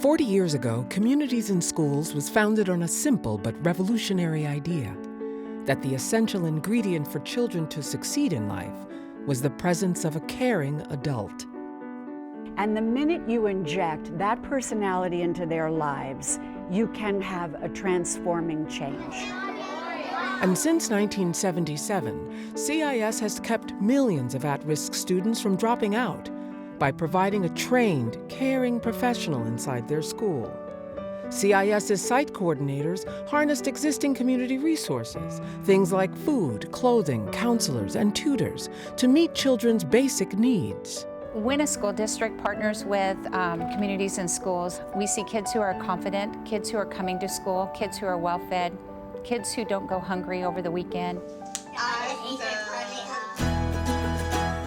40 years ago, Communities in Schools was founded on a simple but revolutionary idea that the essential ingredient for children to succeed in life was the presence of a caring adult. And the minute you inject that personality into their lives, you can have a transforming change. And since 1977, CIS has kept millions of at-risk students from dropping out by providing a trained, caring professional inside their school. CIS's site coordinators harnessed existing community resources, things like food, clothing, counselors, and tutors, to meet children's basic needs. When a school district partners with Communities in Schools, we see kids who are confident, kids who are coming to school, kids who are well-fed, kids who don't go hungry over the weekend.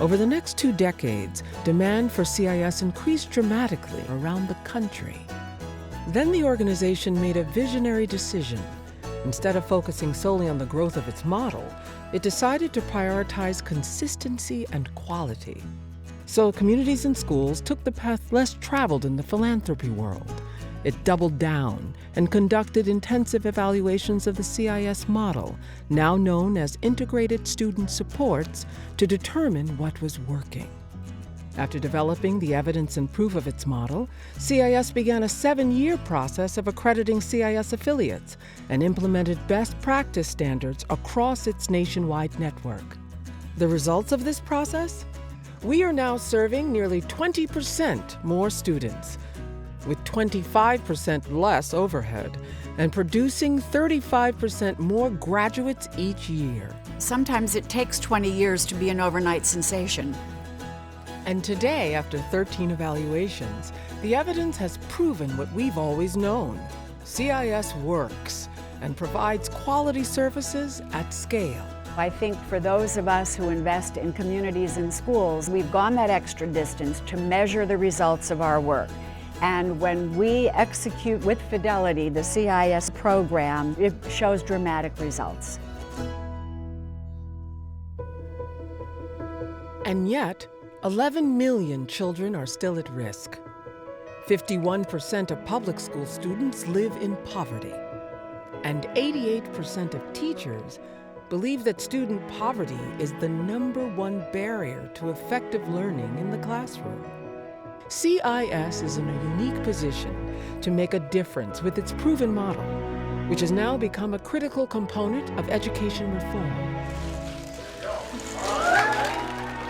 Over the next 2 decades, demand for CIS increased dramatically around the country. Then the organization made a visionary decision. Instead of focusing solely on the growth of its model, it decided to prioritize consistency and quality. So Communities in Schools took the path less traveled in the philanthropy world. It doubled down and conducted intensive evaluations of the CIS model, now known as Integrated Student Supports, to determine what was working. After developing the evidence and proof of its model, CIS began a 7-year process of accrediting CIS affiliates and implemented best practice standards across its nationwide network. The results of this process? We are now serving nearly 20% more students, with 25% less overhead, and producing 35% more graduates each year. Sometimes it takes 20 years to be an overnight sensation. And today, after 13 evaluations, the evidence has proven what we've always known. CIS works and provides quality services at scale. I think for those of us who invest in Communities in Schools, we've gone that extra distance to measure the results of our work. And when we execute with fidelity the CIS program, it shows dramatic results. And yet, 11 million children are still at risk. 51% of public school students live in poverty. And 88% of teachers believe that student poverty is the #1 barrier to effective learning in the classroom. CIS is in a unique position to make a difference with its proven model, which has now become a critical component of education reform.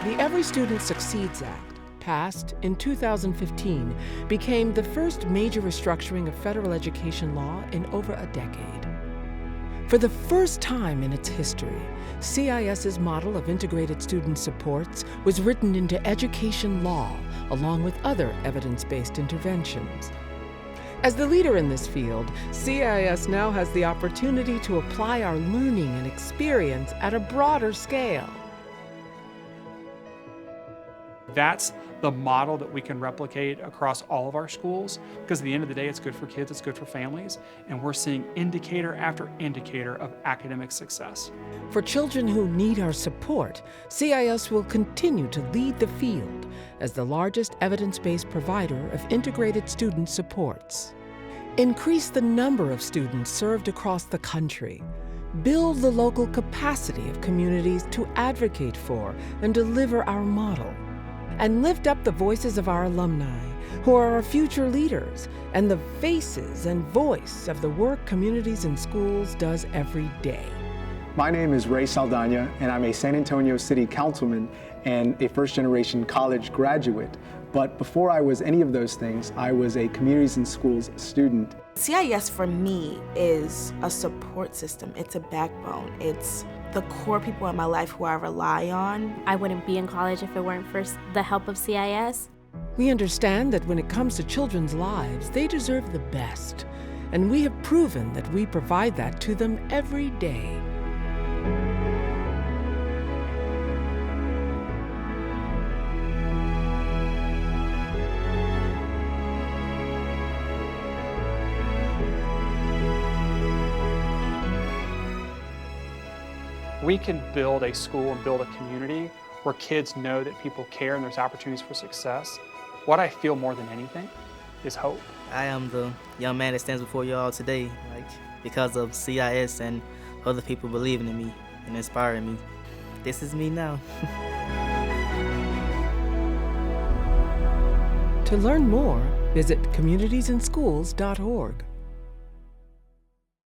The Every Student Succeeds Act, passed in 2015, became the first major restructuring of federal education law in over a decade. For the first time in its history, CIS's model of integrated student supports was written into education law, along with other evidence-based interventions. As the leader in this field, CIS now has the opportunity to apply our learning and experience at a broader scale. That's the model that we can replicate across all of our schools, because at the end of the day, it's good for kids, it's good for families, and we're seeing indicator after indicator of academic success. For children who need our support, CIS will continue to lead the field as the largest evidence-based provider of integrated student supports. Increase the number of students served across the country. Build the local capacity of communities to advocate for and deliver our model. And lift up the voices of our alumni, who are our future leaders and the faces and voice of the work Communities in Schools does every day. My name is Ray Saldana, and I'm a San Antonio City Councilman and a first-generation college graduate. But before I was any of those things, I was a Communities in Schools student. CIS for me is a support system. It's a backbone. It's the core people in my life who I rely on. I wouldn't be in college if it weren't for the help of CIS. We understand that when it comes to children's lives, they deserve the best. And we have proven that we provide that to them every day. We can build a school and build a community where kids know that people care and there's opportunities for success. What I feel more than anything is hope. I am the young man that stands before you all today, because of CIS and other people believing in me and inspiring me. This is me now. To learn more, visit communitiesandschools.org.